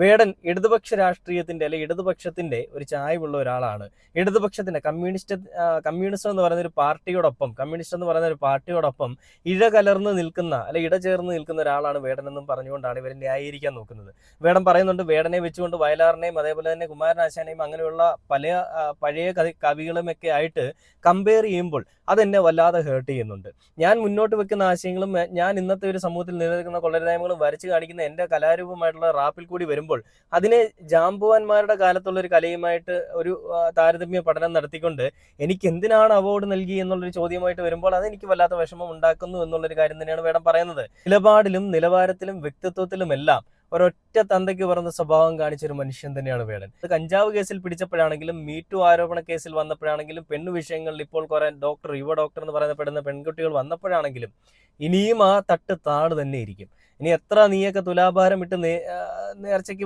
വേടൻ ഇടതുപക്ഷ രാഷ്ട്രീയത്തിന്റെ അല്ലെ ഇടതുപക്ഷത്തിന്റെ ഒരു ചായ്വുള്ള ഒരാളാണ്. ഇടതുപക്ഷത്തിന്റെ കമ്മ്യൂണിസം എന്ന് പറയുന്ന ഒരു പാർട്ടിയോടൊപ്പം ഇഴകലർന്ന് നിൽക്കുന്ന അല്ലെ ഇടചേർന്ന് നിൽക്കുന്ന ഒരാളാണ് വേടനെന്നും പറഞ്ഞുകൊണ്ടാണ് ഇവർ ന്യായീകരിക്കാൻ നോക്കുന്നത്. വേടൻ പറയുന്നുണ്ട്, വേടനെ വെച്ചുകൊണ്ട് വയലാറിനെയും അതേപോലെ തന്നെ കുമാരനാശാനെയും അങ്ങനെയുള്ള പഴയ കവികളുമൊക്കെ ആയിട്ട് കമ്പയർ ചെയ്യുമ്പോൾ അതെന്നെ വല്ലാതെ ഹേർട്ട് ചെയ്യുന്നുണ്ട്. ഞാൻ മുന്നോട്ട് വെക്കുന്ന ആശയങ്ങളും ഞാൻ ഇന്നത്തെ ഒരു സമൂഹത്തിൽ നിലനിൽക്കുന്ന കൊള്ളരുതായ്മകളും വരച്ചു കാണിക്കുന്ന എൻ്റെ കലാരൂപമായിട്ടുള്ള റാപ്പിൽ കൂടി വരുമ്പോൾ അതിനെ ജാമ്പുവാന്മാരുടെ കാലത്തുള്ള ഒരു കലയുമായിട്ട് ഒരു താരതമ്യ പഠനം നടത്തിക്കൊണ്ട് എനിക്ക് എന്തിനാണ് അവാർഡ് നൽകി എന്നുള്ളൊരു ചോദ്യമായിട്ട് വരുമ്പോൾ അതെനിക്ക് വല്ലാത്ത വിഷമം ഉണ്ടാക്കുന്നു എന്നുള്ളൊരു കാര്യം തന്നെയാണ് വേടൻ പറയുന്നത്. നിലപാടിലും നിലവാരത്തിലും വ്യക്തിത്വത്തിലുമെല്ലാം ഒരൊറ്റ തന്തയ്ക്ക് പറഞ്ഞ സ്വഭാവം കാണിച്ചൊരു മനുഷ്യൻ തന്നെയാണ് വേടൻ. അത് കഞ്ചാവ് കേസിൽ പിടിച്ചപ്പോഴാണെങ്കിലും മീറ്റു ആരോപണ കേസിൽ വന്നപ്പോഴാണെങ്കിലും പെണ്ണു വിഷയങ്ങളിൽ ഇപ്പോൾ കുറെ യുവ ഡോക്ടർ എന്ന് പറയപ്പെടുന്ന പെൺകുട്ടികൾ വന്നപ്പോഴാണെങ്കിലും ഇനിയും ആ തട്ട് താട് തന്നെ ഇരിക്കും. ഇനി എത്ര നീയൊക്കെ തുലാഭാരം ഇട്ട് നേർച്ചയ്ക്ക്